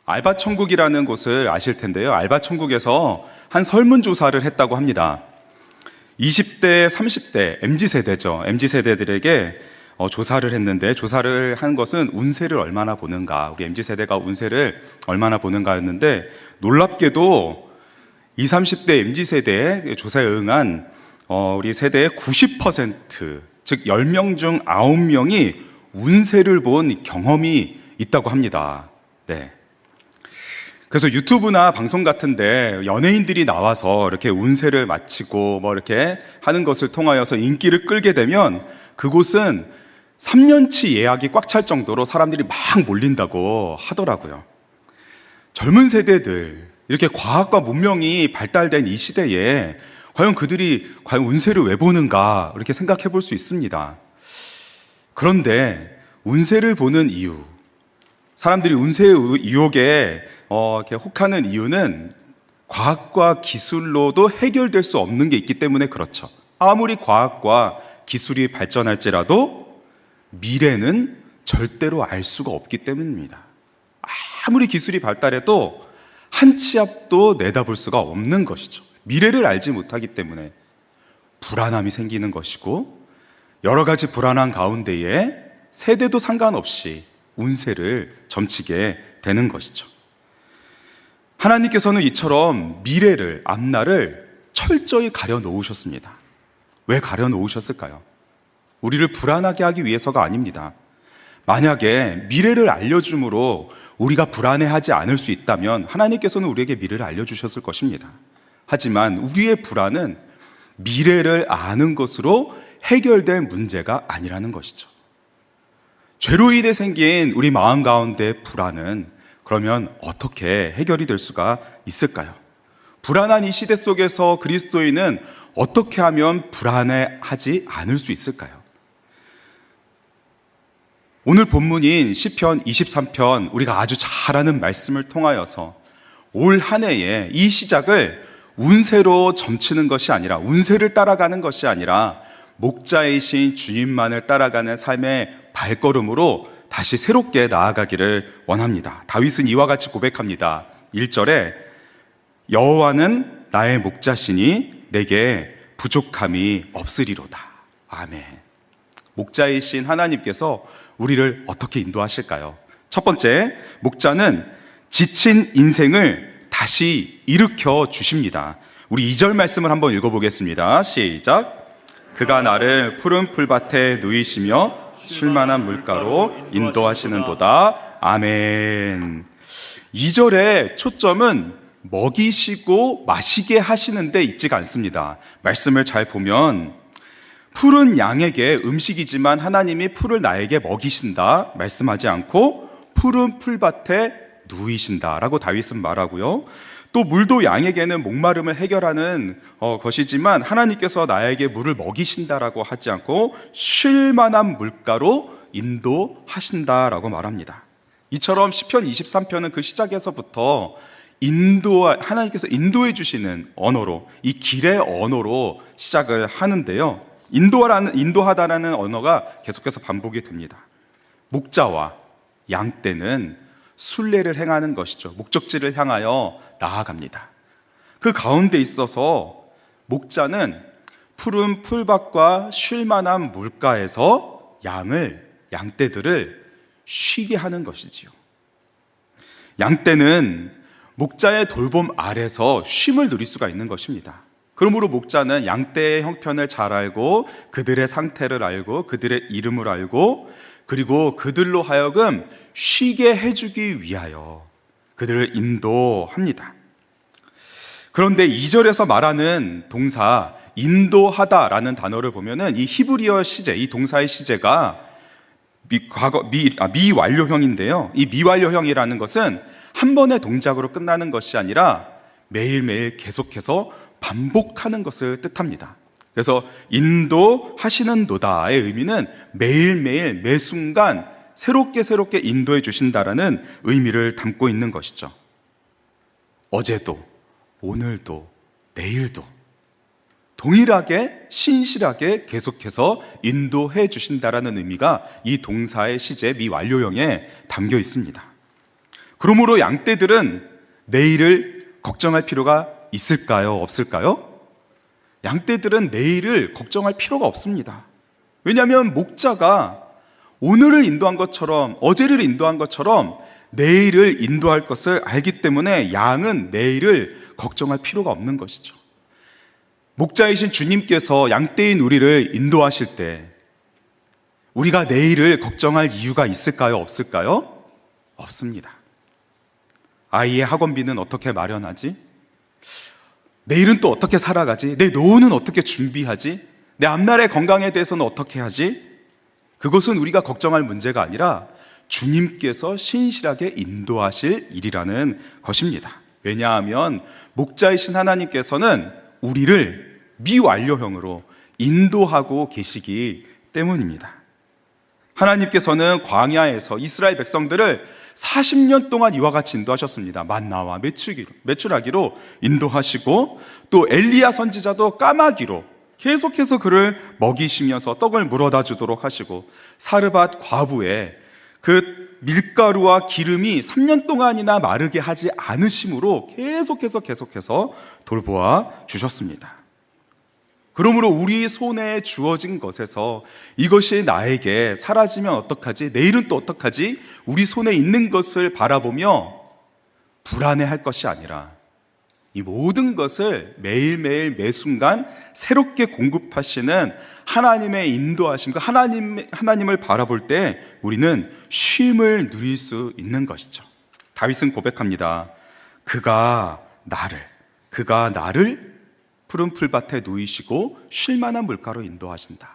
알바천국이라는 곳을 아실 텐데요. 알바천국에서 한 설문조사를 했다고 합니다. 20대, 30대, MZ세대죠. MZ세대들에게 조사를 했는데, 조사를 한 것은 운세를 얼마나 보는가, 우리 MZ세대가 운세를 얼마나 보는가였는데, 놀랍게도 20, 30대 MZ세대의 조사에 응한 우리 세대의 90%, 즉 10명 중 9명이 운세를 본 경험이 있다고 합니다. 네. 그래서 유튜브나 방송 같은데 연예인들이 나와서 이렇게 운세를 마치고 뭐 이렇게 하는 것을 통하여서 인기를 끌게 되면 그곳은 3년치 예약이 꽉 찰 정도로 사람들이 막 몰린다고 하더라고요. 젊은 세대들, 이렇게 과학과 문명이 발달된 이 시대에 과연 그들이 과연 운세를 왜 보는가 이렇게 생각해 볼 수 있습니다. 그런데 운세를 보는 이유, 사람들이 운세의 유혹에 이렇게 혹하는 이유는 과학과 기술로도 해결될 수 없는 게 있기 때문에 그렇죠. 아무리 과학과 기술이 발전할지라도 미래는 절대로 알 수가 없기 때문입니다. 아무리 기술이 발달해도 한 치 앞도 내다볼 수가 없는 것이죠. 미래를 알지 못하기 때문에 불안함이 생기는 것이고, 여러 가지 불안한 가운데에 세대도 상관없이 운세를 점치게 되는 것이죠. 하나님께서는 이처럼 미래를, 앞날을 철저히 가려 놓으셨습니다. 왜 가려 놓으셨을까요? 우리를 불안하게 하기 위해서가 아닙니다. 만약에 미래를 알려줌으로 우리가 불안해하지 않을 수 있다면 하나님께서는 우리에게 미래를 알려주셨을 것입니다. 하지만 우리의 불안은 미래를 아는 것으로 해결될 문제가 아니라는 것이죠. 죄로 인해 생긴 우리 마음 가운데 불안은 그러면 어떻게 해결이 될 수가 있을까요? 불안한 이 시대 속에서 그리스도인은 어떻게 하면 불안해하지 않을 수 있을까요? 오늘 본문인 시편 23편, 우리가 아주 잘 아는 말씀을 통하여서 올 한 해의 이 시작을 운세로 점치는 것이 아니라, 운세를 따라가는 것이 아니라 목자이신 주님만을 따라가는 삶의 발걸음으로 다시 새롭게 나아가기를 원합니다. 다윗은 이와 같이 고백합니다. 1절에 여호와는 나의 목자시니 내게 부족함이 없으리로다. 아멘. 목자이신 하나님께서 우리를 어떻게 인도하실까요? 첫 번째, 목자는 지친 인생을 다시 일으켜 주십니다. 우리 2절 말씀을 한번 읽어보겠습니다. 시작. 그가 나를 푸른 풀밭에 누이시며 쉴만한 물가로 인도하시는도다. 아멘. 2절의 초점은 먹이시고 마시게 하시는 데 있지가 않습니다. 말씀을 잘 보면 푸른 양에게 음식이지만 하나님이 풀을 나에게 먹이신다 말씀하지 않고 푸른 풀밭에 누이신다라고 다윗은 말하고요. 또 물도 양에게는 목마름을 해결하는 것이지만 하나님께서 나에게 물을 먹이신다라고 하지 않고 쉴 만한 물가로 인도하신다라고 말합니다. 이처럼 시편 23편은 그 시작에서부터 하나님께서 인도해 주시는 언어로, 이 길의 언어로 시작을 하는데요. 인도하다라는 언어가 계속해서 반복이 됩니다. 목자와 양떼는 순례를 행하는 것이죠. 목적지를 향하여 나아갑니다. 그 가운데 있어서 목자는 푸른 풀밭과 쉴 만한 물가에서 양떼들을 쉬게 하는 것이지요. 양떼는 목자의 돌봄 아래서 쉼을 누릴 수가 있는 것입니다. 그러므로 목자는 양떼의 형편을 잘 알고 그들의 상태를 알고 그들의 이름을 알고 그리고 그들로 하여금 쉬게 해주기 위하여 그들을 인도합니다. 그런데 2절에서 말하는 동사 인도하다라는 단어를 보면은 이 히브리어 시제, 이 동사의 시제가 미완료형인데요. 이 미완료형이라는 것은 한 번의 동작으로 끝나는 것이 아니라 매일매일 계속해서 반복하는 것을 뜻합니다. 그래서 인도하시는도다의 의미는 매일매일 매순간 새롭게 인도해 주신다라는 의미를 담고 있는 것이죠. 어제도 오늘도 내일도 동일하게 신실하게 계속해서 인도해 주신다라는 의미가 이 동사의 시제 미완료형에 담겨 있습니다. 그러므로 양떼들은 내일을 걱정할 필요가 있을까요? 없을까요? 양떼들은 내일을 걱정할 필요가 없습니다. 왜냐하면 목자가 오늘을 인도한 것처럼, 어제를 인도한 것처럼 내일을 인도할 것을 알기 때문에 양은 내일을 걱정할 필요가 없는 것이죠. 목자이신 주님께서 양떼인 우리를 인도하실 때 우리가 내일을 걱정할 이유가 있을까요? 없을까요? 없습니다. 아이의 학원비는 어떻게 마련하지? 내일은 또 어떻게 살아가지? 내 노후는 어떻게 준비하지? 내 앞날의 건강에 대해서는 어떻게 하지? 그것은 우리가 걱정할 문제가 아니라 주님께서 신실하게 인도하실 일이라는 것입니다. 왜냐하면 목자이신 하나님께서는 우리를 미완료형으로 인도하고 계시기 때문입니다. 하나님께서는 광야에서 이스라엘 백성들을 40년 동안 이와 같이 인도하셨습니다. 만나와 메추라기로 인도하시고, 또 엘리야 선지자도 까마귀로 계속해서 그를 먹이시면서 떡을 물어다 주도록 하시고, 사르밧 과부의 그 밀가루와 기름이 3년 동안이나 마르게 하지 않으심으로 계속해서 돌보아 주셨습니다. 그러므로 우리 손에 주어진 것에서 이것이 나에게 사라지면 어떡하지? 내일은 또 어떡하지? 우리 손에 있는 것을 바라보며 불안해할 것이 아니라 이 모든 것을 매일매일 매순간 새롭게 공급하시는 하나님의 인도하심과 하나님을 바라볼 때 우리는 쉼을 누릴 수 있는 것이죠. 다윗은 고백합니다. 그가 나를 푸른 풀밭에 누이시고 쉴만한 물가로 인도하신다.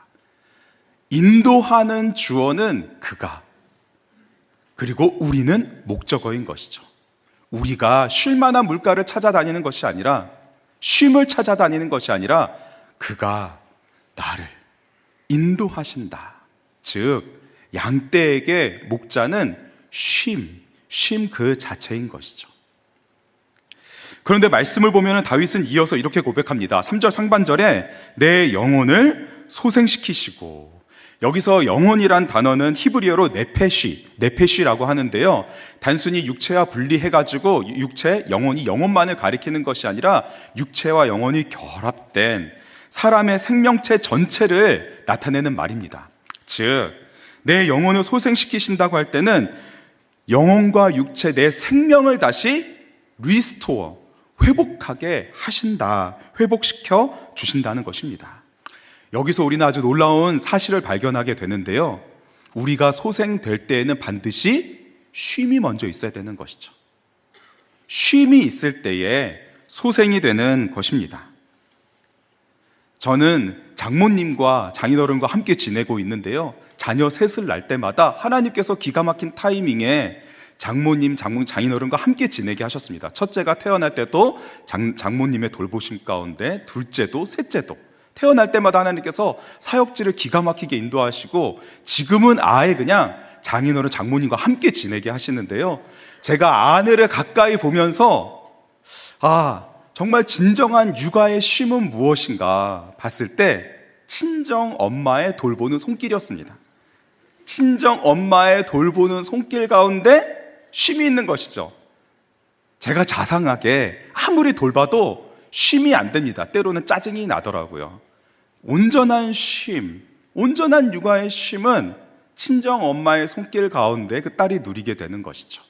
인도하는 주어는 그가, 그리고 우리는 목적어인 것이죠. 우리가 쉴만한 물가를 찾아다니는 것이 아니라, 쉼을 찾아다니는 것이 아니라 그가 나를 인도하신다. 즉 양떼에게 목자는 쉼 그 자체인 것이죠. 그런데 말씀을 보면 다윗은 이어서 이렇게 고백합니다. 3절 상반절에 내 영혼을 소생시키시고, 여기서 영혼이란 단어는 히브리어로 네페쉬라고 하는데요, 단순히 육체와 분리해가지고 영혼이 영혼만을 가리키는 것이 아니라 육체와 영혼이 결합된 사람의 생명체 전체를 나타내는 말입니다. 즉 내 영혼을 소생시키신다고 할 때는 영혼과 육체, 내 생명을 다시 리스토어, 회복하게 하신다, 회복시켜 주신다는 것입니다. 여기서 우리는 아주 놀라운 사실을 발견하게 되는데요, 우리가 소생될 때에는 반드시 쉼이 먼저 있어야 되는 것이죠. 쉼이 있을 때에 소생이 되는 것입니다. 저는 장모님과 장인어른과 함께 지내고 있는데요, 자녀 셋을 낳을 때마다 하나님께서 기가 막힌 타이밍에 장모님, 장인어른과 함께 지내게 하셨습니다. 첫째가 태어날 때도 장모님의 돌보심 가운데, 둘째도 셋째도 태어날 때마다 하나님께서 사역지를 기가 막히게 인도하시고, 지금은 아예 그냥 장인어른, 장모님과 함께 지내게 하시는데요, 제가 아내를 가까이 보면서 정말 진정한 육아의 쉼은 무엇인가 봤을 때 친정 엄마의 돌보는 손길이었습니다. 친정 엄마의 돌보는 손길 가운데 쉼이 있는 것이죠. 제가 자상하게 아무리 돌봐도 쉼이 안 됩니다. 때로는 짜증이 나더라고요. 온전한 쉼, 온전한 육아의 쉼은 친정 엄마의 손길 가운데 그 딸이 누리게 되는 것이죠.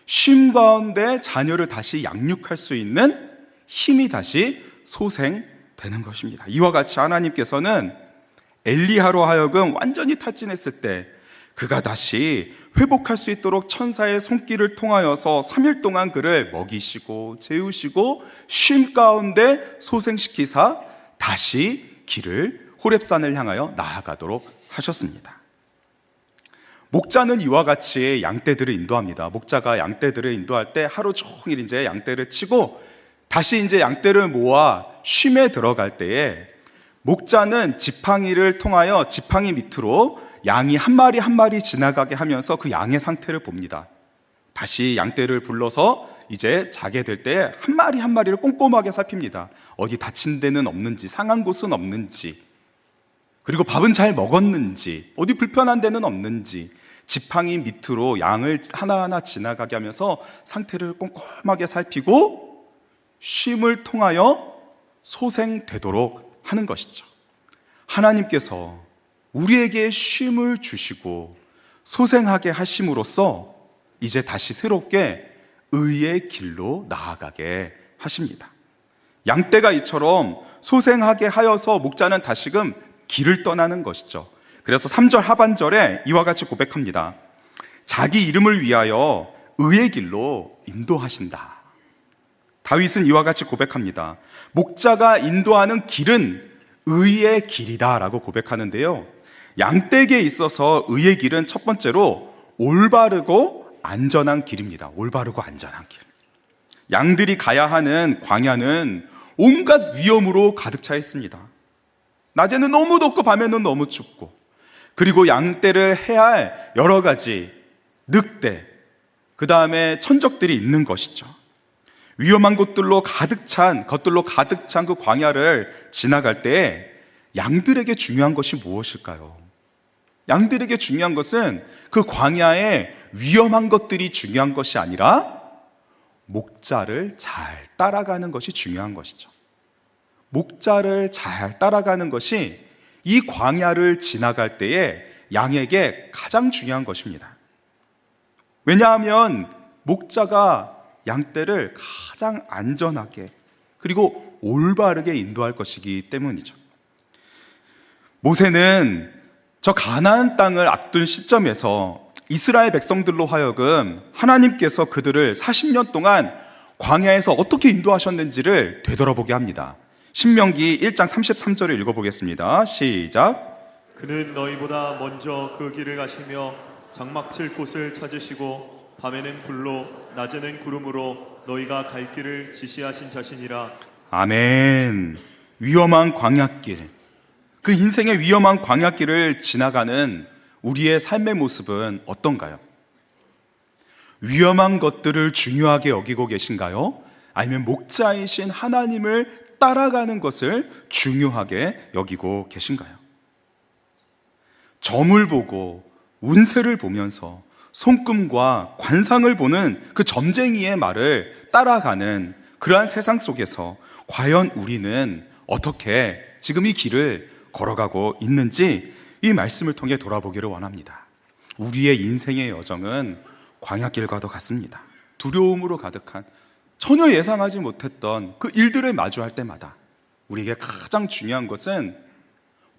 쉼 가운데 자녀를 다시 양육할 수 있는 힘이 다시 소생되는 것입니다. 이와 같이 하나님께서는 엘리야로 하여금 완전히 탈진했을 때 그가 다시 회복할 수 있도록 천사의 손길을 통하여서 3일 동안 그를 먹이시고 재우시고 쉼 가운데 소생시키사 다시 길을 호렙산을 향하여 나아가도록 하셨습니다. 목자는 이와 같이 양떼들을 인도합니다. 목자가 양떼들을 인도할 때 하루 종일 이제 양떼를 치고 다시 이제 양떼를 모아 쉼에 들어갈 때에 목자는 지팡이를 통하여 지팡이 밑으로 양이 한 마리 한 마리 지나가게 하면서 그 양의 상태를 봅니다. 다시 양떼를 불러서 이제 자게 될 때 한 마리 한 마리를 꼼꼼하게 살핍니다. 어디 다친 데는 없는지, 상한 곳은 없는지, 그리고 밥은 잘 먹었는지, 어디 불편한 데는 없는지, 지팡이 밑으로 양을 하나하나 지나가게 하면서 상태를 꼼꼼하게 살피고 쉼을 통하여 소생되도록 하는 것이죠. 하나님께서 우리에게 쉼을 주시고 소생하게 하심으로써 이제 다시 새롭게 의의 길로 나아가게 하십니다. 양떼가 이처럼 소생하게 하여서 목자는 다시금 길을 떠나는 것이죠. 그래서 3절 하반절에 이와 같이 고백합니다. 자기 이름을 위하여 의의 길로 인도하신다. 다윗은 이와 같이 고백합니다. 목자가 인도하는 길은 의의 길이다 라고 고백하는데요, 양떼에게 있어서 의의 길은 첫 번째로 올바르고 안전한 길입니다. 올바르고 안전한 길. 양들이 가야 하는 광야는 온갖 위험으로 가득 차 있습니다. 낮에는 너무 덥고 밤에는 너무 춥고, 그리고 양떼를 해야 할 여러 가지 늑대, 그 다음에 천적들이 있는 것이죠. 위험한 것들로 가득 찬 그 광야를 지나갈 때 양들에게 중요한 것이 무엇일까요? 양들에게 중요한 것은 그 광야에 위험한 것들이 중요한 것이 아니라 목자를 잘 따라가는 것이 중요한 것이죠. 목자를 잘 따라가는 것이 이 광야를 지나갈 때에 양에게 가장 중요한 것입니다. 왜냐하면 목자가 양떼를 가장 안전하게 그리고 올바르게 인도할 것이기 때문이죠. 모세는 저 가나안 땅을 앞둔 시점에서 이스라엘 백성들로 하여금 하나님께서 그들을 40년 동안 광야에서 어떻게 인도하셨는지를 되돌아보게 합니다. 신명기 1장 33절을 읽어보겠습니다. 시작. 그는 너희보다 먼저 그 길을 가시며 장막 칠 곳을 찾으시고 밤에는 불로 낮에는 구름으로 너희가 갈 길을 지시하신 자신이라. 아멘. 위험한 광야길, 그 인생의 위험한 광야길을 지나가는 우리의 삶의 모습은 어떤가요? 위험한 것들을 중요하게 여기고 계신가요? 아니면 목자이신 하나님을 따라가는 것을 중요하게 여기고 계신가요? 점을 보고 운세를 보면서 손금과 관상을 보는 그 점쟁이의 말을 따라가는 그러한 세상 속에서 과연 우리는 어떻게 지금 이 길을 걸어가고 있는지 이 말씀을 통해 돌아보기를 원합니다. 우리의 인생의 여정은 광야길과도 같습니다. 두려움으로 가득한, 전혀 예상하지 못했던 그 일들을 마주할 때마다 우리에게 가장 중요한 것은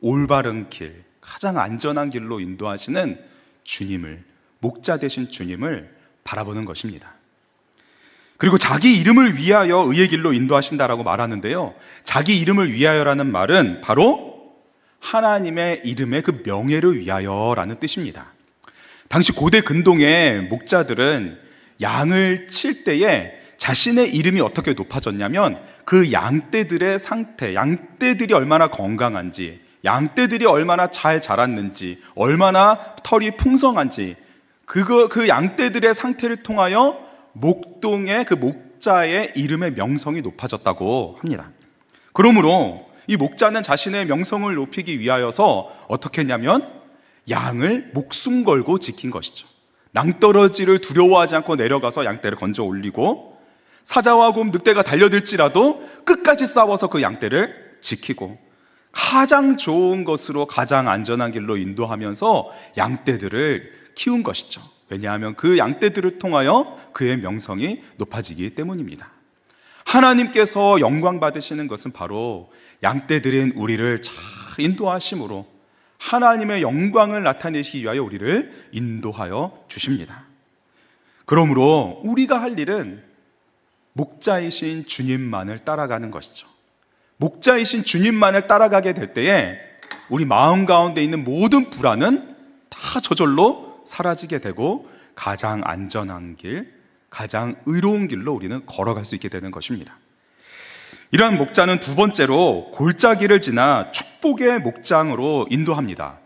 올바른 길, 가장 안전한 길로 인도하시는 주님을, 목자 되신 주님을 바라보는 것입니다. 그리고 자기 이름을 위하여 의의 길로 인도하신다라고 말하는데요, 자기 이름을 위하여라는 말은 바로 하나님의 이름의 그 명예를 위하여라는 뜻입니다. 당시 고대 근동의 목자들은 양을 칠 때에 자신의 이름이 어떻게 높아졌냐면 그 양떼들의 상태, 양떼들이 얼마나 건강한지, 양떼들이 얼마나 잘 자랐는지, 얼마나 털이 풍성한지, 그 양떼들의 상태를 통하여 목동의 그 목자의 이름의 명성이 높아졌다고 합니다. 그러므로 이 목자는 자신의 명성을 높이기 위하여서 어떻게 했냐면 양을 목숨 걸고 지킨 것이죠. 낭떠러지를 두려워하지 않고 내려가서 양떼를 건져 올리고, 사자와 곰, 늑대가 달려들지라도 끝까지 싸워서 그 양떼를 지키고, 가장 좋은 것으로 가장 안전한 길로 인도하면서 양떼들을 키운 것이죠. 왜냐하면 그 양떼들을 통하여 그의 명성이 높아지기 때문입니다. 하나님께서 영광 받으시는 것은 바로 양떼들인 우리를 잘 인도하심으로 하나님의 영광을 나타내시기 위하여 우리를 인도하여 주십니다. 그러므로 우리가 할 일은 목자이신 주님만을 따라가는 것이죠. 목자이신 주님만을 따라가게 될 때에 우리 마음 가운데 있는 모든 불안은 다 저절로 사라지게 되고 가장 안전한 길, 가장 의로운 길로 우리는 걸어갈 수 있게 되는 것입니다. 이러한 목자는 두 번째로 골짜기를 지나 축복의 목장으로 인도합니다.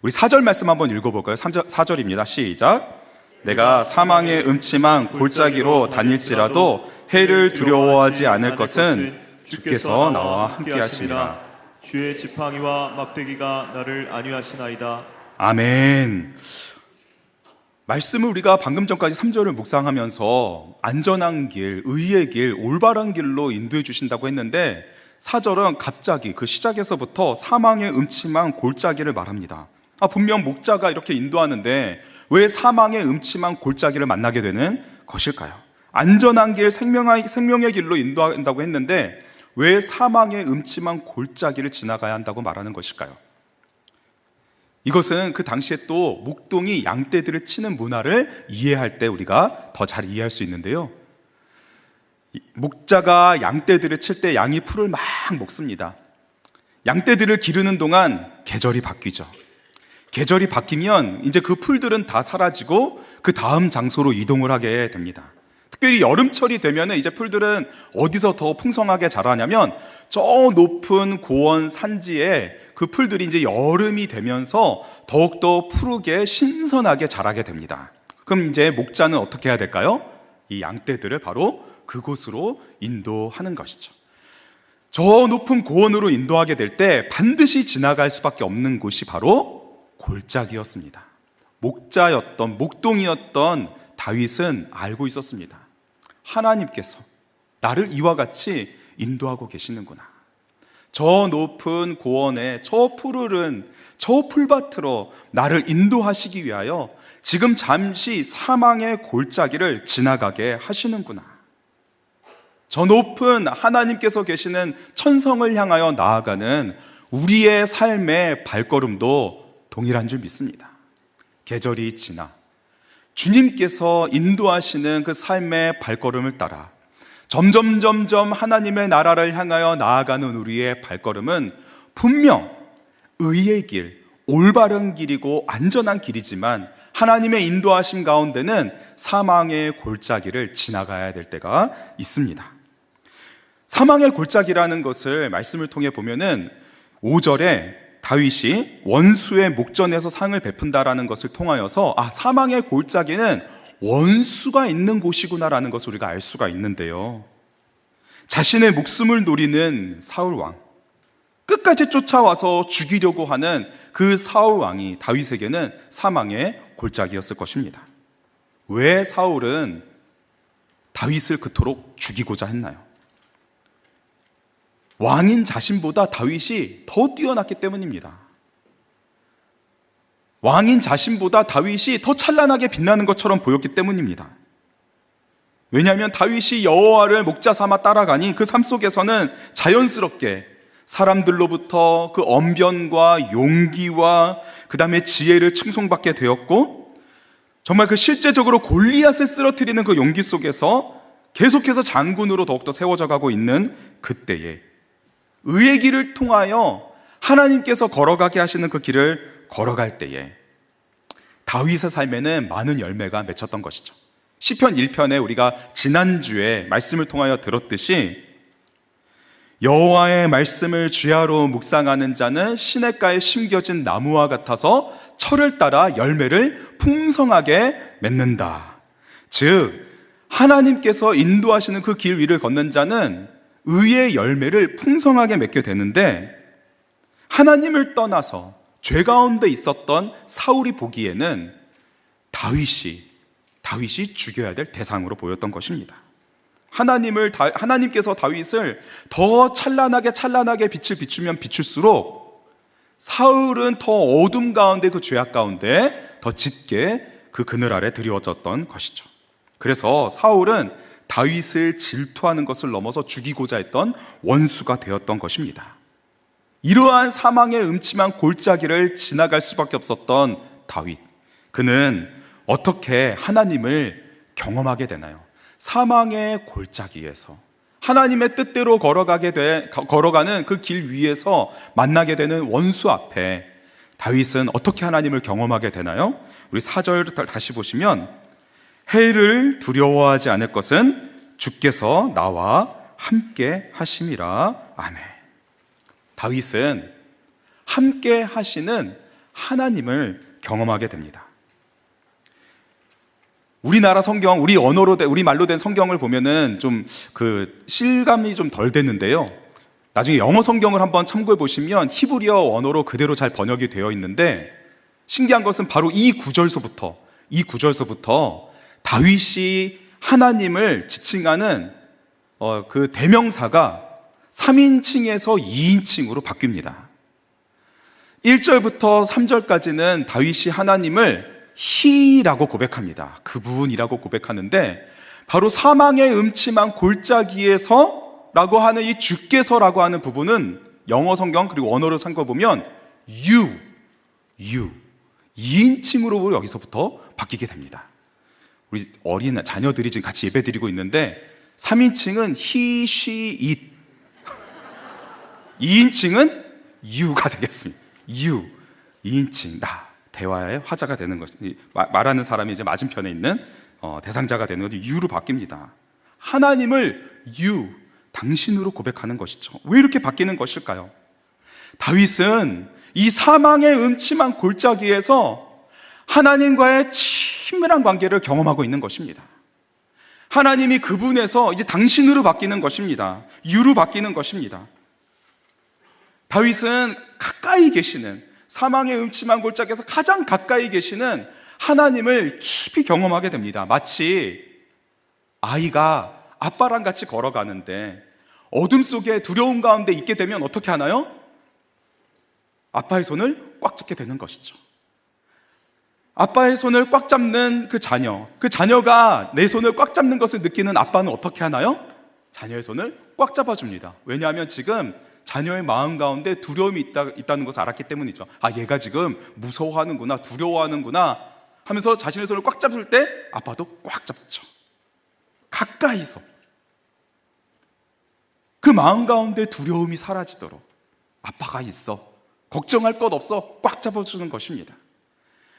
우리 4절 말씀 한번 읽어볼까요? 4절입니다. 시작. 내가 사망의 음침한 골짜기로 다닐지라도 해를 두려워하지 않을 것은 주께서 나와 함께 하시니라. 주의 지팡이와 막대기가 나를 안위하시나이다. 아멘. 말씀을 우리가 방금 전까지 3절을 묵상하면서 안전한 길, 의의 길, 올바른 길로 인도해 주신다고 했는데 4절은 갑자기 그 시작에서부터 사망의 음침한 골짜기를 말합니다. 분명 목자가 이렇게 인도하는데 왜 사망의 음침한 골짜기를 만나게 되는 것일까요? 안전한 길, 생명의 길로 인도한다고 했는데 왜 사망의 음침한 골짜기를 지나가야 한다고 말하는 것일까요? 이것은 그 당시에 또 목동이 양떼들을 치는 문화를 이해할 때 우리가 더 잘 이해할 수 있는데요. 목자가 양떼들을 칠 때 양이 풀을 막 먹습니다. 양떼들을 기르는 동안 계절이 바뀌죠. 계절이 바뀌면 이제 그 풀들은 다 사라지고 그 다음 장소로 이동을 하게 됩니다. 특별히 여름철이 되면 이제 풀들은 어디서 더 풍성하게 자라냐면 저 높은 고원 산지에 그 풀들이 이제 여름이 되면서 더욱더 푸르게 신선하게 자라게 됩니다. 그럼 이제 목자는 어떻게 해야 될까요? 이 양떼들을 바로 그곳으로 인도하는 것이죠. 저 높은 고원으로 인도하게 될 때 반드시 지나갈 수밖에 없는 곳이 바로 골짜기였습니다. 목동이었던 다윗은 알고 있었습니다. 하나님께서 나를 이와 같이 인도하고 계시는구나. 저 높은 고원에 저 푸르른 저 풀밭으로 나를 인도하시기 위하여 지금 잠시 사망의 골짜기를 지나가게 하시는구나. 저 높은 하나님께서 계시는 천성을 향하여 나아가는 우리의 삶의 발걸음도 동일한 줄 믿습니다. 계절이 지나 주님께서 인도하시는 그 삶의 발걸음을 따라 점점 하나님의 나라를 향하여 나아가는 우리의 발걸음은 분명 의의 길, 올바른 길이고 안전한 길이지만 하나님의 인도하심 가운데는 사망의 골짜기를 지나가야 될 때가 있습니다. 사망의 골짜기라는 것을 말씀을 통해 보면은 5절에 다윗이 원수의 목전에서 상을 베푼다라는 것을 통하여서 사망의 골짜기는 원수가 있는 곳이구나라는 것을 우리가 알 수가 있는데요. 자신의 목숨을 노리는 사울왕, 끝까지 쫓아와서 죽이려고 하는 그 사울왕이 다윗에게는 사망의 골짜기였을 것입니다. 왜 사울은 다윗을 그토록 죽이고자 했나요? 왕인 자신보다 다윗이 더 뛰어났기 때문입니다. 왕인 자신보다 다윗이 더 찬란하게 빛나는 것처럼 보였기 때문입니다. 왜냐하면 다윗이 여호와를 목자 삼아 따라가니 그 삶 속에서는 자연스럽게 사람들로부터 그 언변과 용기와 그 다음에 지혜를 칭송받게 되었고, 정말 그 실제적으로 골리앗을 쓰러뜨리는 그 용기 속에서 계속해서 장군으로 더욱더 세워져 가고 있는 그때에 의의 길을 통하여 하나님께서 걸어가게 하시는 그 길을 걸어갈 때에 다윗의 삶에는 많은 열매가 맺혔던 것이죠. 시편 1편에 우리가 지난주에 말씀을 통하여 들었듯이 여호와의 말씀을 주야로 묵상하는 자는 시냇가에 심겨진 나무와 같아서 철을 따라 열매를 풍성하게 맺는다. 즉 하나님께서 인도하시는 그 길 위를 걷는 자는 의의 열매를 풍성하게 맺게 되는데, 하나님을 떠나서 죄 가운데 있었던 사울이 보기에는 다윗이 죽여야 될 대상으로 보였던 것입니다. 하나님께서 다윗을 더 찬란하게 빛을 비추면 비출수록 사울은 더 어둠 가운데, 그 죄악 가운데 더 짙게 그 그늘 아래 드리워졌던 것이죠. 그래서 사울은 다윗을 질투하는 것을 넘어서 죽이고자 했던 원수가 되었던 것입니다. 이러한 사망의 음침한 골짜기를 지나갈 수밖에 없었던 다윗, 그는 어떻게 하나님을 경험하게 되나요? 사망의 골짜기에서 하나님의 뜻대로 걸어가는 그 길 위에서 만나게 되는 원수 앞에 다윗은 어떻게 하나님을 경험하게 되나요? 우리 4절 다시 보시면, 해를 두려워하지 않을 것은 주께서 나와 함께 하심이라. 아멘. 다윗은 함께 하시는 하나님을 경험하게 됩니다. 우리나라 성경, 우리 말로 된 성경을 보면은 좀 그 실감이 좀 덜 됐는데요. 나중에 영어 성경을 한번 참고해 보시면 히브리어 원어로 그대로 잘 번역이 되어 있는데, 신기한 것은 바로 이 구절서부터 이 구절서부터 다윗이 하나님을 지칭하는 그 대명사가 3인칭에서 2인칭으로 바뀝니다. 1절부터 3절까지는 다윗이 하나님을 He라고 고백합니다. 그분이라고 고백하는데, 바로 사망의 음침한 골짜기에서 라고 하는 이 주께서라고 하는 부분은 영어 성경 그리고 원어로 살펴보면 you 2인칭으로 여기서부터 바뀌게 됩니다. 우리 어린 자녀들이 지금 같이 예배드리고 있는데 3인칭은 he, she, it 2인칭은 you가 되겠습니다. you 2인칭 나 대화의 화자가 되는 것이, 말하는 사람이 이제 맞은편에 있는 대상자가 되는 것이 you로 바뀝니다. 하나님을 you 당신으로 고백하는 것이죠. 왜 이렇게 바뀌는 것일까요? 다윗은 이 사망의 음침한 골짜기에서 하나님과의 친밀한 관계를 경험하고 있는 것입니다. 하나님이 그분에서 이제 당신으로 바뀌는 것입니다. you로 바뀌는 것입니다. 다윗은 가까이 계시는, 사망의 음침한 골짜기에서 가장 가까이 계시는 하나님을 깊이 경험하게 됩니다. 마치 아이가 아빠랑 같이 걸어가는데 어둠 속에 두려움 가운데 있게 되면 어떻게 하나요? 아빠의 손을 꽉 잡게 되는 것이죠. 아빠의 손을 꽉 잡는 그 자녀가 내 손을 꽉 잡는 것을 느끼는 아빠는 어떻게 하나요? 자녀의 손을 꽉 잡아줍니다. 왜냐하면 지금 자녀의 마음 가운데 두려움이 있다는 것을 알았기 때문이죠. 얘가 지금 무서워하는구나, 두려워하는구나 하면서 자신의 손을 꽉 잡을 때 아빠도 꽉 잡죠. 가까이서 그 마음 가운데 두려움이 사라지도록 아빠가 있어, 걱정할 것 없어, 꽉 잡아주는 것입니다.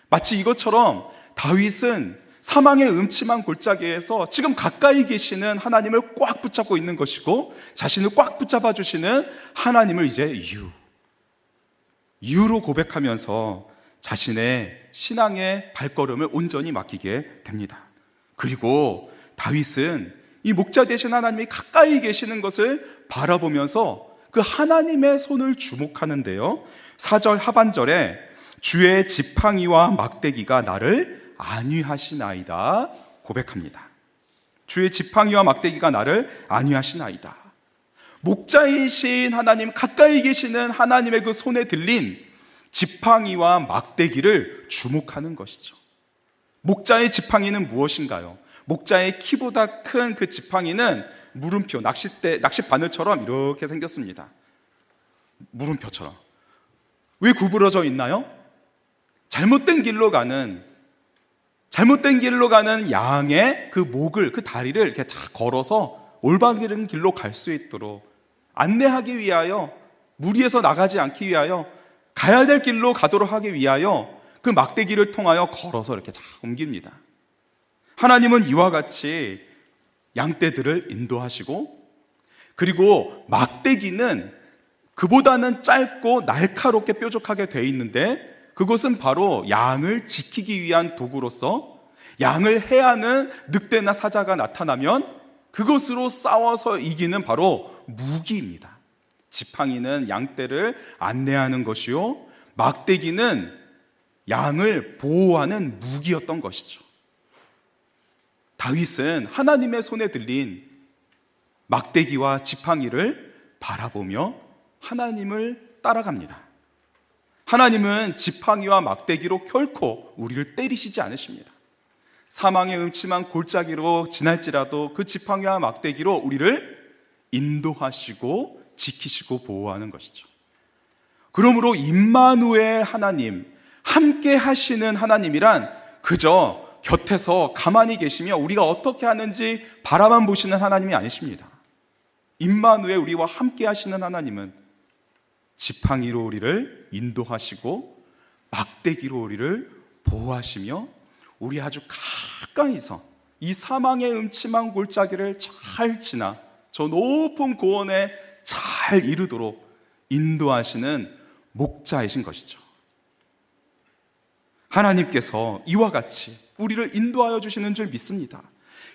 마치 이것처럼 다윗은 사망의 음침한 골짜기에서 지금 가까이 계시는 하나님을 꽉 붙잡고 있는 것이고, 자신을 꽉 붙잡아 주시는 하나님을 이제 you로 고백하면서 자신의 신앙의 발걸음을 온전히 맡기게 됩니다. 그리고 다윗은 이 목자 되신 하나님이 가까이 계시는 것을 바라보면서 그 하나님의 손을 주목하는데요, 4절 하반절에 주의 지팡이와 막대기가 나를 안위하시나이다 고백합니다. 주의 지팡이와 막대기가 나를 안위하시나이다. 목자이신 하나님, 가까이 계시는 하나님의 그 손에 들린 지팡이와 막대기를 주목하는 것이죠. 목자의 지팡이는 무엇인가요? 목자의 키보다 큰 그 지팡이는 물음표, 낚시 바늘처럼 이렇게 생겼습니다. 물음표처럼. 왜 구부러져 있나요? 잘못된 길로 가는 양의 그 목을, 그 다리를 이렇게 다 걸어서 올바른 길로 갈 수 있도록 안내하기 위하여, 무리해서 나가지 않기 위하여, 가야 될 길로 가도록 하기 위하여 그 막대기를 통하여 걸어서 이렇게 다 옮깁니다. 하나님은 이와 같이 양떼들을 인도하시고, 그리고 막대기는 그보다는 짧고 날카롭게 뾰족하게 되어 있는데, 그것은 바로 양을 지키기 위한 도구로서 양을 해하는 늑대나 사자가 나타나면 그것으로 싸워서 이기는 바로 무기입니다. 지팡이는 양떼를 안내하는 것이요, 막대기는 양을 보호하는 무기였던 것이죠. 다윗은 하나님의 손에 들린 막대기와 지팡이를 바라보며 하나님을 따라갑니다. 하나님은 지팡이와 막대기로 결코 우리를 때리시지 않으십니다. 사망의 음침한 골짜기로 지날지라도 그 지팡이와 막대기로 우리를 인도하시고 지키시고 보호하는 것이죠. 그러므로 임마누엘 하나님, 함께 하시는 하나님이란 그저 곁에서 가만히 계시며 우리가 어떻게 하는지 바라만 보시는 하나님이 아니십니다. 임마누엘, 우리와 함께 하시는 하나님은 지팡이로 우리를 인도하시고 막대기로 우리를 보호하시며 우리 아주 가까이서 이 사망의 음침한 골짜기를 잘 지나 저 높은 고원에 잘 이르도록 인도하시는 목자이신 것이죠. 하나님께서 이와 같이 우리를 인도하여 주시는 줄 믿습니다.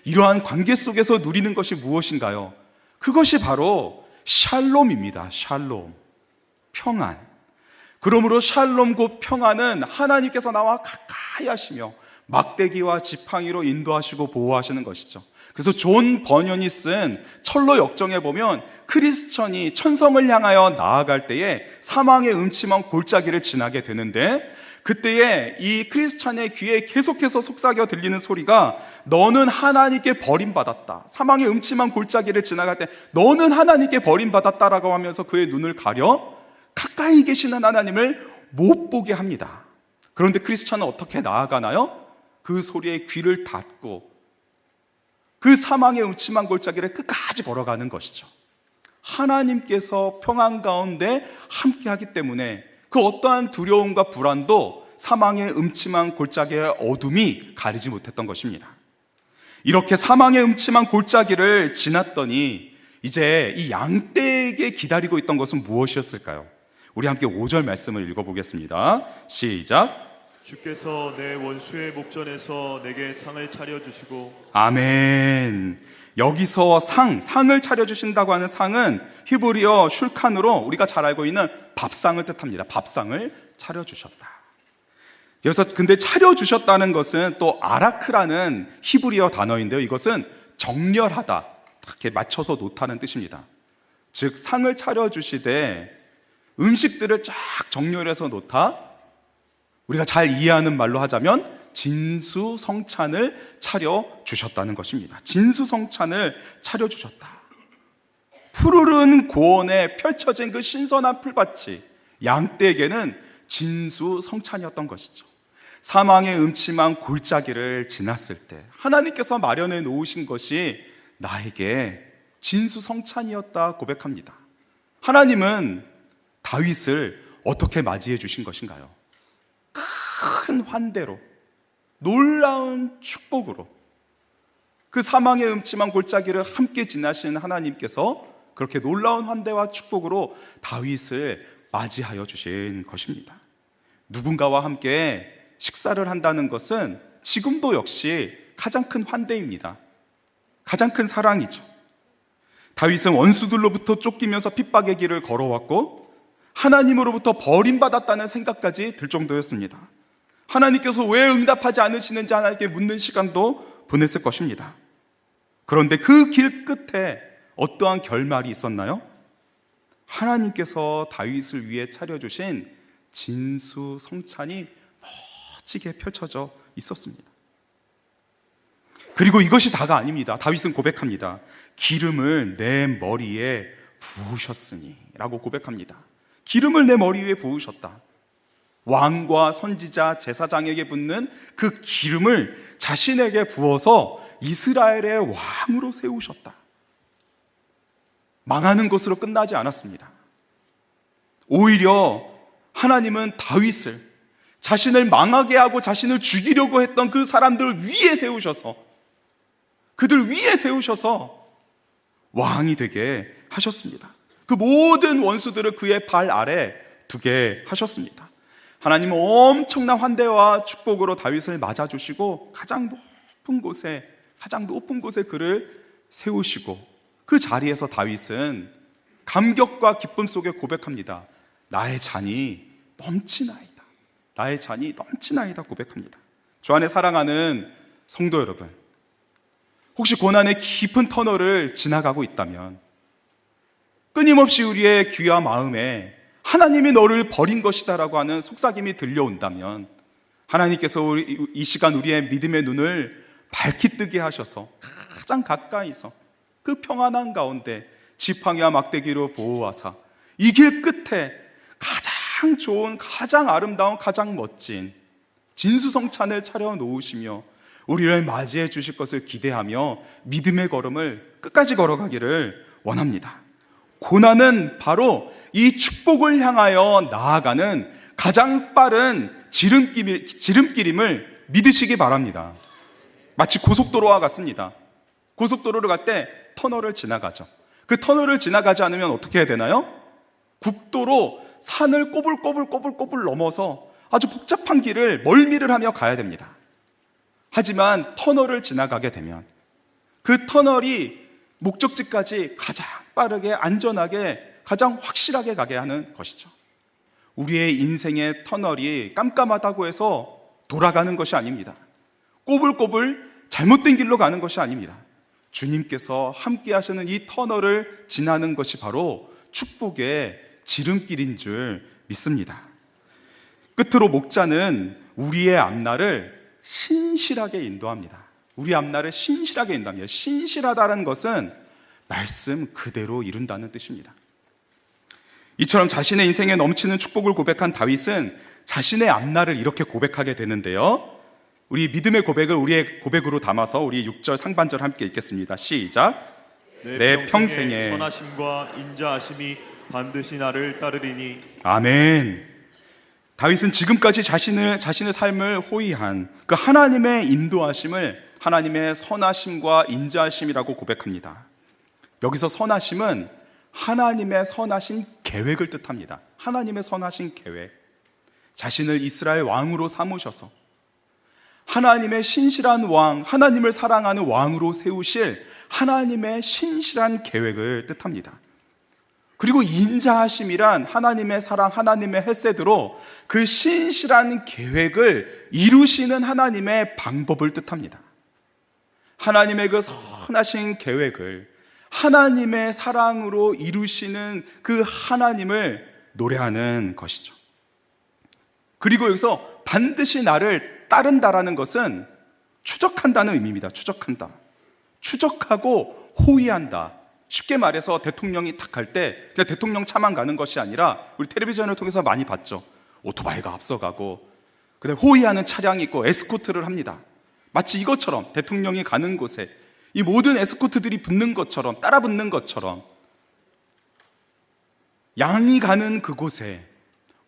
이러한 관계 속에서 누리는 것이 무엇인가요? 그것이 바로 샬롬입니다. 샬롬, 평안. 그러므로 샬롬 곧 평안은 하나님께서 나와 가까이 하시며 막대기와 지팡이로 인도하시고 보호하시는 것이죠. 그래서 존 버년이 쓴 철로 역정에 보면 크리스천이 천성을 향하여 나아갈 때에 사망의 음침한 골짜기를 지나게 되는데, 그때에 이 크리스찬의 귀에 계속해서 속삭여 들리는 소리가 너는 하나님께 버림받았다. 사망의 음침한 골짜기를 지나갈 때 너는 하나님께 버림받았다라고 하면서 그의 눈을 가려 가까이 계시는 하나님을 못 보게 합니다. 그런데 크리스찬은 어떻게 나아가나요? 그 소리에 귀를 닫고 그 사망의 음침한 골짜기를 끝까지 걸어가는 것이죠. 하나님께서 평안 가운데 함께하기 때문에 그 어떠한 두려움과 불안도 사망의 음침한 골짜기의 어둠이 가리지 못했던 것입니다. 이렇게 사망의 음침한 골짜기를 지났더니 이제 이 양떼에게 기다리고 있던 것은 무엇이었을까요? 우리 함께 5절 말씀을 읽어보겠습니다. 시작. 주께서 내 원수의 목전에서 내게 상을 차려주시고. 아멘. 여기서 상을 차려주신다고 하는 상은 히브리어 슐칸으로 우리가 잘 알고 있는 밥상을 뜻합니다. 밥상을 차려주셨다. 그래서 근데 차려주셨다는 것은 또 아라크라는 히브리어 단어인데요, 이것은 정렬하다, 이렇게 맞춰서 놓다는 뜻입니다. 즉 상을 차려주시되 음식들을 쫙 정렬해서 놓다, 우리가 잘 이해하는 말로 하자면 진수성찬을 차려주셨다는 것입니다. 진수성찬을 차려주셨다. 푸르른 고원에 펼쳐진 그 신선한 풀밭이 양떼에게는 진수성찬이었던 것이죠. 사망의 음침한 골짜기를 지났을 때 하나님께서 마련해 놓으신 것이 나에게 진수성찬이었다 고백합니다. 하나님은 다윗을 어떻게 맞이해 주신 것인가요? 큰 환대로, 놀라운 축복으로, 그 사망의 음침한 골짜기를 함께 지나신 하나님께서 그렇게 놀라운 환대와 축복으로 다윗을 맞이하여 주신 것입니다. 누군가와 함께 식사를 한다는 것은 지금도 역시 가장 큰 환대입니다. 가장 큰 사랑이죠. 다윗은 원수들로부터 쫓기면서 핍박의 길을 걸어왔고 하나님으로부터 버림받았다는 생각까지 들 정도였습니다. 하나님께서 왜 응답하지 않으시는지 하나님께 묻는 시간도 보냈을 것입니다. 그런데 그 길 끝에 어떠한 결말이 있었나요? 하나님께서 다윗을 위해 차려주신 진수성찬이 멋지게 펼쳐져 있었습니다. 그리고 이것이 다가 아닙니다. 다윗은 고백합니다. 기름을 내 머리에 부으셨으니 라고 고백합니다. 기름을 내 머리 위에 부으셨다. 왕과 선지자, 제사장에게 붓는 그 기름을 자신에게 부어서 이스라엘의 왕으로 세우셨다. 망하는 것으로 끝나지 않았습니다. 오히려 하나님은 다윗을, 자신을 망하게 하고 자신을 죽이려고 했던 그 사람들 위에 세우셔서, 그들 위에 세우셔서 왕이 되게 하셨습니다. 그 모든 원수들을 그의 발 아래 두게 하셨습니다. 하나님은 엄청난 환대와 축복으로 다윗을 맞아주시고 가장 높은 곳에 그를 세우시고 그 자리에서 다윗은 감격과 기쁨 속에 고백합니다. 나의 잔이 넘치나이다. 나의 잔이 넘치나이다 고백합니다. 주 안에 사랑하는 성도 여러분, 혹시 고난의 깊은 터널을 지나가고 있다면 끊임없이 우리의 귀와 마음에 하나님이 너를 버린 것이다 라고 하는 속삭임이 들려온다면 하나님께서 이 시간 우리의 믿음의 눈을 밝히 뜨게 하셔서 가장 가까이서 그 평안한 가운데 지팡이와 막대기로 보호하사 이 길 끝에 가장 좋은, 가장 아름다운, 가장 멋진 진수성찬을 차려놓으시며 우리를 맞이해 주실 것을 기대하며 믿음의 걸음을 끝까지 걸어가기를 원합니다. 고난은 바로 이 축복을 향하여 나아가는 가장 빠른 지름길임을 믿으시기 바랍니다. 마치 고속도로와 같습니다. 고속도로를 갈 때 터널을 지나가죠. 그 터널을 지나가지 않으면 어떻게 해야 되나요? 국도로 산을 꼬불꼬불 넘어서 아주 복잡한 길을 멀미를 하며 가야 됩니다. 하지만 터널을 지나가게 되면 그 터널이 목적지까지 가장 빠르게, 안전하게, 가장 확실하게 가게 하는 것이죠. 우리의 인생의 터널이 깜깜하다고 해서 돌아가는 것이 아닙니다. 꼬불꼬불 잘못된 길로 가는 것이 아닙니다. 주님께서 함께 하시는 이 터널을 지나는 것이 바로 축복의 지름길인 줄 믿습니다. 끝으로 목자는 우리의 앞날을 신실하게 인도합니다. 우리 앞날을 신실하게 인도합니다. 신실하다는 것은 말씀 그대로 이룬다는 뜻입니다. 이처럼 자신의 인생에 넘치는 축복을 고백한 다윗은 자신의 앞날을 이렇게 고백하게 되는데요. 우리 믿음의 고백을 우리의 고백으로 담아서 우리 6절 상반절 함께 읽겠습니다. 시작. 내 평생에 선하심과 인자하심이 반드시 나를 따르리니. 아멘. 다윗은 지금까지 자신의 삶을 호위한 그 하나님의 인도하심을 하나님의 선하심과 인자하심이라고 고백합니다. 여기서 선하심은 하나님의 선하신 계획을 뜻합니다. 하나님의 선하신 계획. 자신을 이스라엘 왕으로 삼으셔서 하나님의 신실한 왕, 하나님을 사랑하는 왕으로 세우실 하나님의 신실한 계획을 뜻합니다. 그리고 인자하심이란 하나님의 사랑, 하나님의 헤세드로 그 신실한 계획을 이루시는 하나님의 방법을 뜻합니다. 하나님의 그 선하신 계획을 하나님의 사랑으로 이루시는 그 하나님을 노래하는 것이죠. 그리고 여기서 반드시 나를 따른다라는 것은 추적한다는 의미입니다. 추적한다. 추적하고 호위한다. 쉽게 말해서 대통령이 탁 갈 때 그냥 대통령 차만 가는 것이 아니라 우리 텔레비전을 통해서 많이 봤죠. 오토바이가 앞서가고 그다음에 호위하는 차량이 있고 에스코트를 합니다. 마치 이것처럼 대통령이 가는 곳에 이 모든 에스코트들이 붙는 것처럼 따라 붙는 것처럼 양이 가는 그곳에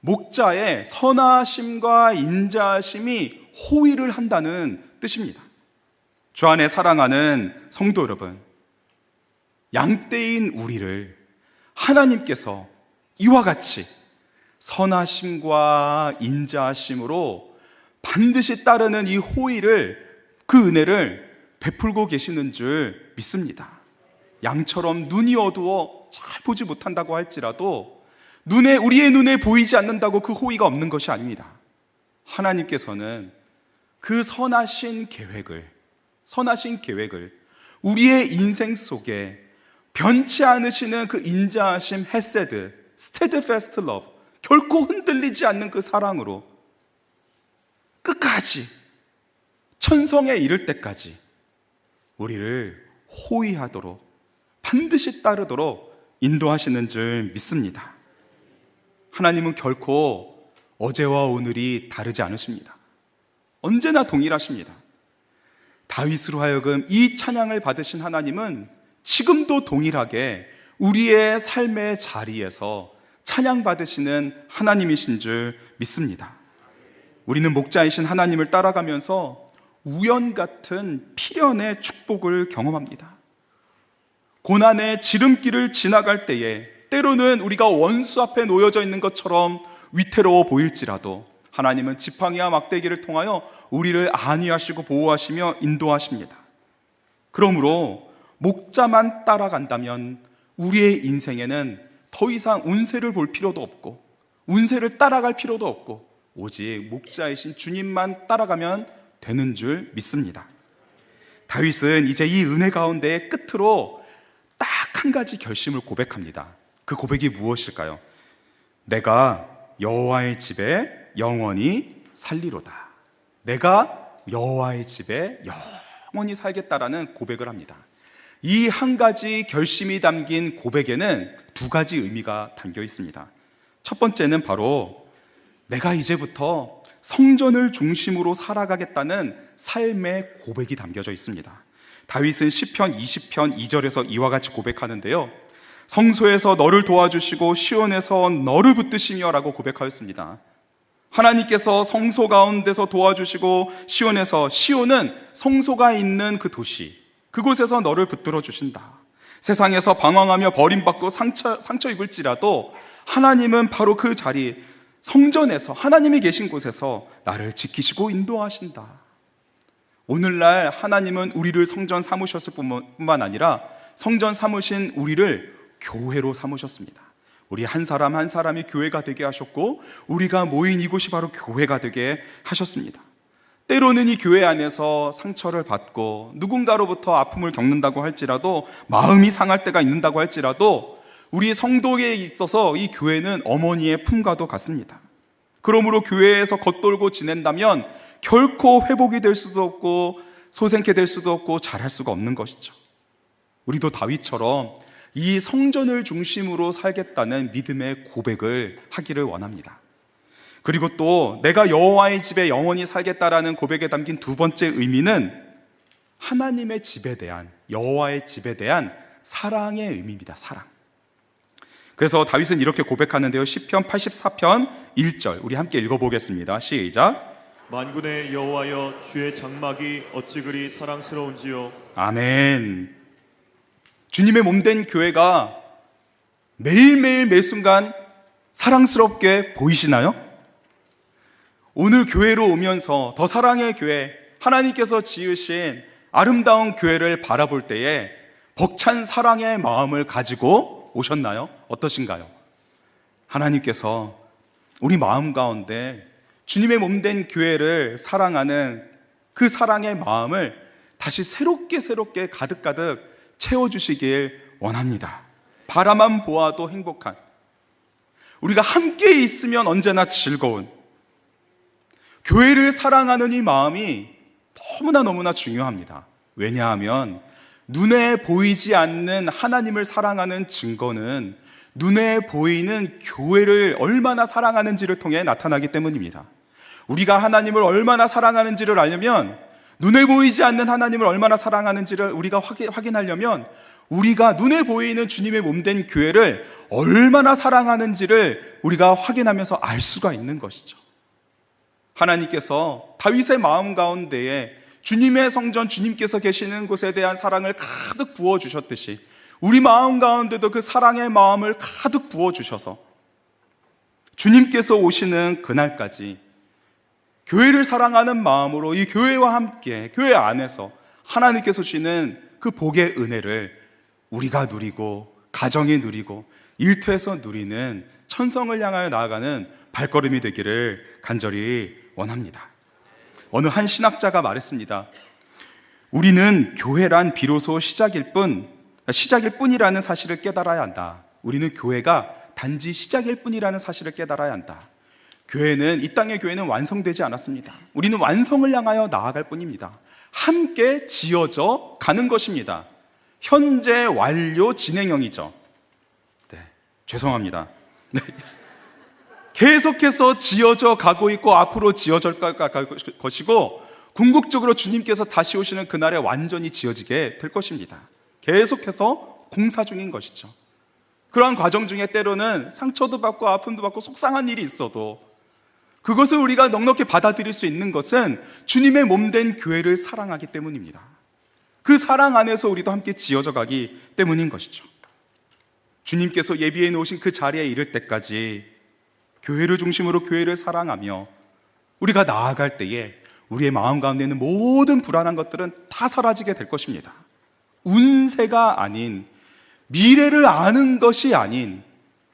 목자의 선하심과 인자심이 호위를 한다는 뜻입니다. 주 안에 사랑하는 성도 여러분, 양떼인 우리를 하나님께서 이와 같이 선하심과 인자심으로 반드시 따르는 이 호위를, 그 은혜를 베풀고 계시는 줄 믿습니다. 양처럼 눈이 어두워 잘 보지 못한다고 할지라도 우리의 눈에 보이지 않는다고 그 호의가 없는 것이 아닙니다. 하나님께서는 그 선하신 계획을 우리의 인생 속에 변치 않으시는 그 인자하심, 헤세드, 스테드패스트 러브, 결코 흔들리지 않는 그 사랑으로 끝까지 천성에 이를 때까지 우리를 호위하도록 반드시 따르도록 인도하시는 줄 믿습니다. 하나님은 결코 어제와 오늘이 다르지 않으십니다. 언제나 동일하십니다. 다윗으로 하여금 이 찬양을 받으신 하나님은 지금도 동일하게 우리의 삶의 자리에서 찬양받으시는 하나님이신 줄 믿습니다. 우리는 목자이신 하나님을 따라가면서 우연 같은 필연의 축복을 경험합니다. 고난의 지름길을 지나갈 때에 때로는 우리가 원수 앞에 놓여져 있는 것처럼 위태로워 보일지라도 하나님은 지팡이와 막대기를 통하여 우리를 안위하시고 보호하시며 인도하십니다. 그러므로 목자만 따라간다면 우리의 인생에는 더 이상 운세를 볼 필요도 없고 운세를 따라갈 필요도 없고 오직 목자이신 주님만 따라가면 되는 줄 믿습니다. 다윗은 이제 이 은혜 가운데의 끝으로 딱 한 가지 결심을 고백합니다. 그 고백이 무엇일까요? 내가 여호와의 집에 영원히 살리로다. 내가 여호와의 집에 영원히 살겠다라는 고백을 합니다. 이 한 가지 결심이 담긴 고백에는 두 가지 의미가 담겨 있습니다. 첫 번째는 바로 내가 이제부터 성전을 중심으로 살아가겠다는 삶의 고백이 담겨져 있습니다. 다윗은 시편 20편 2절에서 이와 같이 고백하는데요, 성소에서 너를 도와주시고 시온에서 너를 붙드시며 라고 고백하였습니다. 하나님께서 성소 가운데서 도와주시고 시온은 성소가 있는 그 도시, 그곳에서 너를 붙들어 주신다. 세상에서 방황하며 버림받고 상처 입을지라도 하나님은 바로 그 자리, 성전에서 하나님이 계신 곳에서 나를 지키시고 인도하신다. 오늘날 하나님은 우리를 성전 삼으셨을 뿐만 아니라 성전 삼으신 우리를 교회로 삼으셨습니다. 우리 한 사람 한 사람이 교회가 되게 하셨고 우리가 모인 이곳이 바로 교회가 되게 하셨습니다. 때로는 이 교회 안에서 상처를 받고 누군가로부터 아픔을 겪는다고 할지라도, 마음이 상할 때가 있는다고 할지라도, 우리 성도에 있어서 이 교회는 어머니의 품과도 같습니다. 그러므로 교회에서 겉돌고 지낸다면 결코 회복이 될 수도 없고 소생케 될 수도 없고 잘할 수가 없는 것이죠. 우리도 다윗처럼 이 성전을 중심으로 살겠다는 믿음의 고백을 하기를 원합니다. 그리고 또 내가 여호와의 집에 영원히 살겠다라는 고백에 담긴 두 번째 의미는 하나님의 집에 대한, 여호와의 집에 대한 사랑의 의미입니다. 사랑. 그래서 다윗은 이렇게 고백하는데요. 시편 84편 1절 우리 함께 읽어보겠습니다. 시작. 만군의 여호와여, 주의 장막이 어찌 그리 사랑스러운지요. 아멘. 주님의 몸된 교회가 매일매일 매순간 사랑스럽게 보이시나요? 오늘 교회로 오면서 더 사랑의 교회, 하나님께서 지으신 아름다운 교회를 바라볼 때에 벅찬 사랑의 마음을 가지고 오셨나요? 어떠신가요? 하나님께서 우리 마음 가운데 주님의 몸된 교회를 사랑하는 그 사랑의 마음을 다시 새롭게 가득가득 채워주시길 원합니다. 바라만 보아도 행복한, 우리가 함께 있으면 언제나 즐거운, 교회를 사랑하는 이 마음이 너무나 중요합니다. 왜냐하면 눈에 보이지 않는 하나님을 사랑하는 증거는 눈에 보이는 교회를 얼마나 사랑하는지를 통해 나타나기 때문입니다. 우리가 하나님을 얼마나 사랑하는지를 알려면, 눈에 보이지 않는 하나님을 얼마나 사랑하는지를 우리가 확인하려면, 우리가 눈에 보이는 주님의 몸된 교회를 얼마나 사랑하는지를 우리가 확인하면서 알 수가 있는 것이죠. 하나님께서 다윗의 마음 가운데에 주님의 성전, 주님께서 계시는 곳에 대한 사랑을 가득 부어주셨듯이 우리 마음 가운데도 그 사랑의 마음을 가득 부어주셔서 주님께서 오시는 그날까지 교회를 사랑하는 마음으로 이 교회와 함께, 교회 안에서 하나님께서 주시는 그 복의 은혜를 우리가 누리고, 가정이 누리고, 일터에서 누리는 천성을 향하여 나아가는 발걸음이 되기를 간절히 원합니다. 어느 한 신학자가 말했습니다. 우리는 교회란 비로소 시작일 뿐이라는 사실을 깨달아야 한다. 우리는 교회가 단지 시작일 뿐이라는 사실을 깨달아야 한다. 교회는, 이 땅의 교회는 완성되지 않았습니다. 우리는 완성을 향하여 나아갈 뿐입니다. 함께 지어져 가는 것입니다. 현재 완료 진행형이죠. 네, 죄송합니다. 네. 계속해서 지어져 가고 있고 앞으로 지어질 것이고, 궁극적으로 주님께서 다시 오시는 그날에 완전히 지어지게 될 것입니다. 계속해서 공사 중인 것이죠. 그러한 과정 중에 때로는 상처도 받고 아픔도 받고 속상한 일이 있어도 그것을 우리가 넉넉히 받아들일 수 있는 것은 주님의 몸된 교회를 사랑하기 때문입니다. 그 사랑 안에서 우리도 함께 지어져 가기 때문인 것이죠. 주님께서 예비해 놓으신 그 자리에 이를 때까지 교회를 중심으로 교회를 사랑하며 우리가 나아갈 때에 우리의 마음 가운데 있는 모든 불안한 것들은 다 사라지게 될 것입니다. 운세가 아닌, 미래를 아는 것이 아닌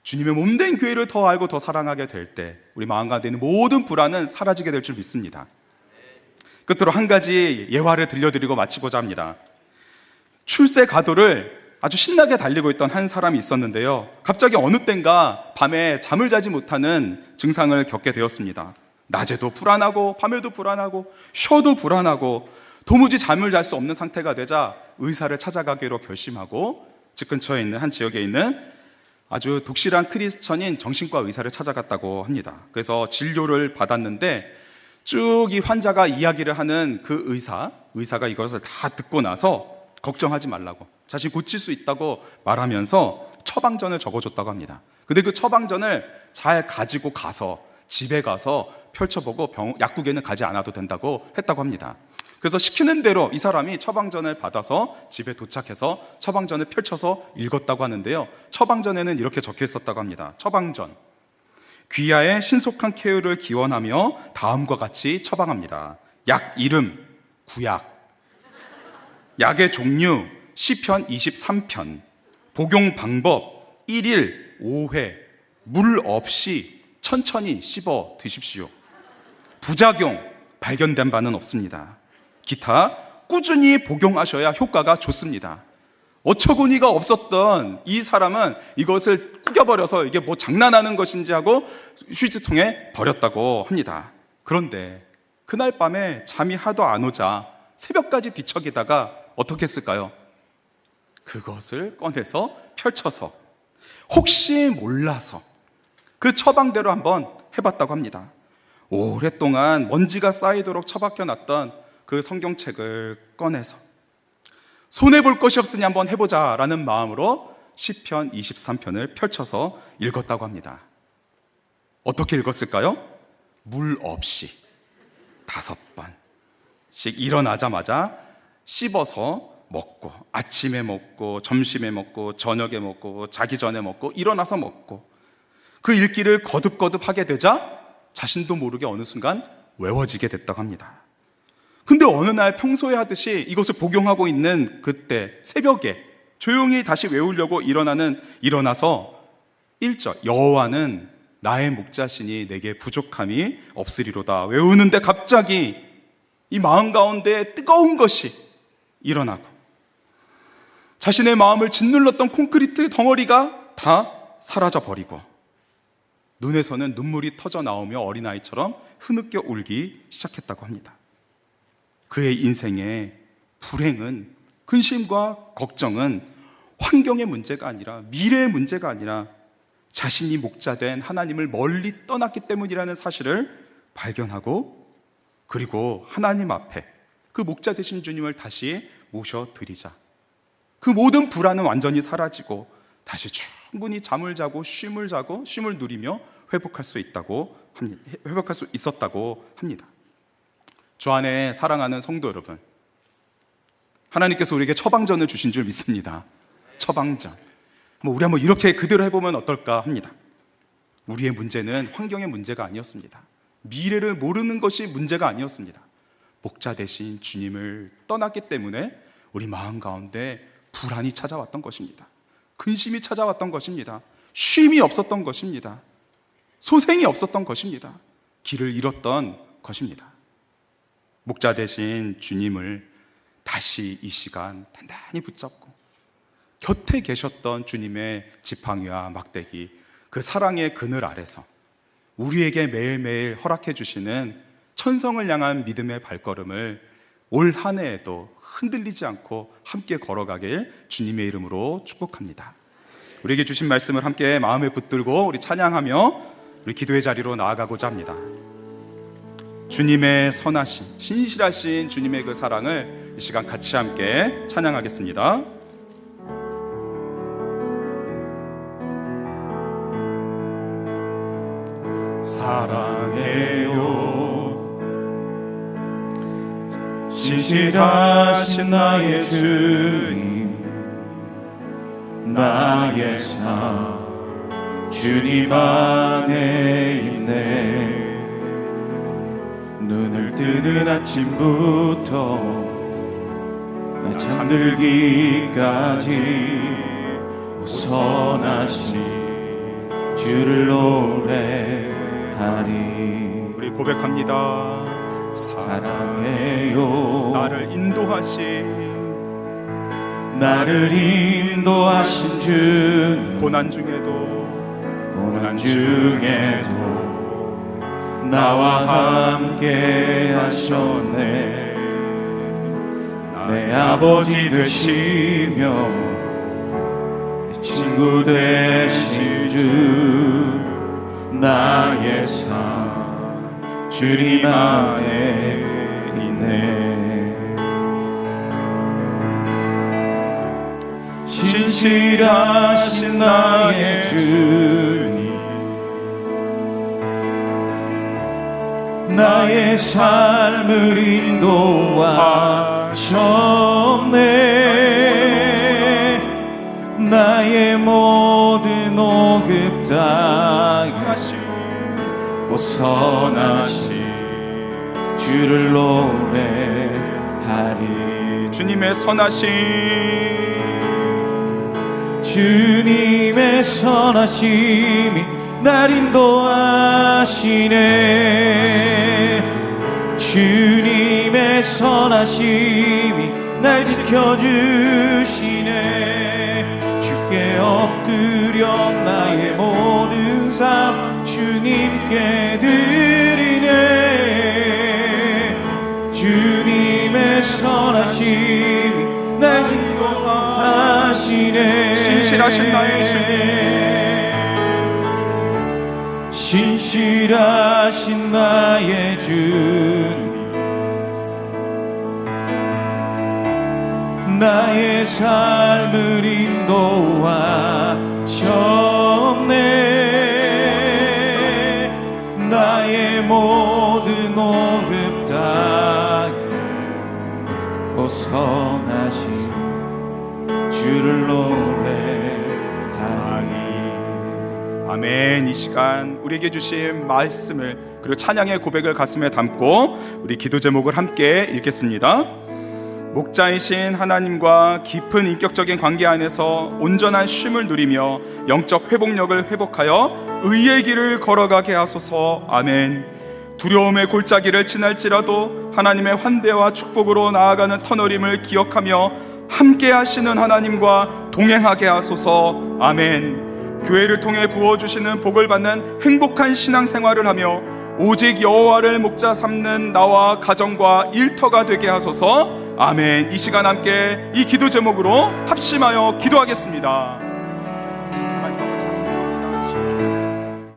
주님의 몸된 교회를 더 알고 더 사랑하게 될 때 우리 마음 가운데 있는 모든 불안은 사라지게 될 줄 믿습니다. 끝으로 한 가지 예화를 들려드리고 마치고자 합니다. 출세 가도를 아주 신나게 달리고 있던 한 사람이 있었는데요. 갑자기 어느 땐가 밤에 잠을 자지 못하는 증상을 겪게 되었습니다. 낮에도 불안하고 밤에도 불안하고 쉬어도 불안하고 도무지 잠을 잘 수 없는 상태가 되자 의사를 찾아가기로 결심하고 집 근처에 있는 한 지역에 있는 아주 독실한 크리스천인 정신과 의사를 찾아갔다고 합니다. 그래서 진료를 받았는데 쭉 이 환자가 이야기를 하는 그 의사가 이것을 다 듣고 나서 걱정하지 말라고, 자신 고칠 수 있다고 말하면서 처방전을 적어줬다고 합니다. 근데 그 처방전을 잘 가지고 가서 집에 가서 펼쳐보고 약국에는 가지 않아도 된다고 했다고 합니다. 그래서 시키는 대로 이 사람이 처방전을 받아서 집에 도착해서 처방전을 펼쳐서 읽었다고 하는데요. 처방전에는 이렇게 적혀 있었다고 합니다. 처방전, 귀하의 신속한 쾌유를 기원하며 다음과 같이 처방합니다. 약 이름, 구약. 약의 종류, 시편 23편. 복용 방법, 1일 5회. 물 없이 천천히 씹어 드십시오. 부작용, 발견된 바는 없습니다. 기타 꾸준히 복용하셔야 효과가 좋습니다. 어처구니가 없었던 이 사람은 이것을 구겨버려서 이게 뭐 장난하는 것인지 하고 휴지통에 버렸다고 합니다. 그런데 그날 밤에 잠이 하도 안 오자 새벽까지 뒤척이다가 어떻게 했을까요? 그것을 꺼내서 펼쳐서 혹시 몰라서 그 처방대로 한번 해봤다고 합니다. 오랫동안 먼지가 쌓이도록 처박혀 놨던 그 성경책을 꺼내서 손해볼 것이 없으니 한번 해보자라는 마음으로 시편 23편을 펼쳐서 읽었다고 합니다. 어떻게 읽었을까요? 물 없이 5번씩 일어나자마자 씹어서 먹고, 아침에 먹고, 점심에 먹고, 저녁에 먹고, 자기 전에 먹고, 일어나서 먹고, 그 읽기를 거듭거듭 하게 되자 자신도 모르게 어느 순간 외워지게 됐다고 합니다. 근데 어느 날 평소에 하듯이 이것을 복용하고 있는 그때 새벽에 조용히 다시 외우려고 일어나서 1절 여호와는 나의 목자시니 내게 부족함이 없으리로다 외우는데 갑자기 이 마음 가운데 뜨거운 것이 일어나고 자신의 마음을 짓눌렀던 콘크리트 덩어리가 다 사라져버리고 눈에서는 눈물이 터져 나오며 어린아이처럼 흐느껴 울기 시작했다고 합니다. 그의 인생의 불행은, 근심과 걱정은 환경의 문제가 아니라 미래의 문제가 아니라 자신이 목자된 하나님을 멀리 떠났기 때문이라는 사실을 발견하고 그리고 하나님 앞에 그 목자 되신 주님을 다시 모셔드리자 그 모든 불안은 완전히 사라지고 다시 충분히 잠을 자고 쉼을 누리며 회복할 수 있었다고 합니다. 주 안에 사랑하는 성도 여러분, 하나님께서 우리에게 처방전을 주신 줄 믿습니다. 처방전. 우리 한번 이렇게 그대로 해보면 어떨까 합니다. 우리의 문제는 환경의 문제가 아니었습니다. 미래를 모르는 것이 문제가 아니었습니다. 목자 대신 주님을 떠났기 때문에 우리 마음 가운데 불안이 찾아왔던 것입니다. 근심이 찾아왔던 것입니다. 쉼이 없었던 것입니다. 소생이 없었던 것입니다. 길을 잃었던 것입니다. 목자 대신 주님을 다시 이 시간 단단히 붙잡고 곁에 계셨던 주님의 지팡이와 막대기, 그 사랑의 그늘 아래서 우리에게 매일매일 허락해 주시는 천성을 향한 믿음의 발걸음을 올 한 해에도 흔들리지 않고 함께 걸어가길 주님의 이름으로 축복합니다. 우리에게 주신 말씀을 함께 마음에 붙들고 우리 찬양하며 우리 기도의 자리로 나아가고자 합니다. 주님의 선하신, 신실하신 주님의 그 사랑을 이 시간 같이 함께 찬양하겠습니다. 사랑해요 신실하신 나의 주님 나의 삶 주님 안에 있네 눈을 뜨는 아침부터 나 잠들기까지 선하신 주를 노래하리 우리 고백합니다. 사랑해요 나를 인도하신 주는 고난 중에도 나와 함께 하셨네 내 아버지 되시며 내 친구 되신 주 나의 삶 주님 안에 있네 신실하신 나의 주님 나의 삶을 인도하셨네 나의 모든 오급 다 선하신 주를 노래하리 주님의 선하심이 날 인도하시네 주님의 선하심이 날 지켜주시네. 주께 엎드려 나의 모든 삶 주님께 드리네. 주님의 선하심이 날 지켜하시네. 신실하신 나의 주님, 신실하신 나의 주님, 나의 삶을 인도하셨네. 나의 모든 오급 땅에 선하신 주를 노래하니. 아멘. 이 시간 우리에게 주신 말씀을 그리고 찬양의 고백을 가슴에 담고 우리 기도 제목을 함께 읽겠습니다. 목자이신 하나님과 깊은 인격적인 관계 안에서 온전한 쉼을 누리며 영적 회복력을 회복하여 의의 길을 걸어가게 하소서. 아멘. 두려움의 골짜기를 지날지라도 하나님의 환대와 축복으로 나아가는 터널임을 기억하며 함께 하시는 하나님과 동행하게 하소서. 아멘. 교회를 통해 부어주시는 복을 받는 행복한 신앙생활을 하며 오직 여호와를 목자 삼는 나와 가정과 일터가 되게 하소서. 아멘. 이 시간 함께 이 기도 제목으로 합심하여 기도하겠습니다.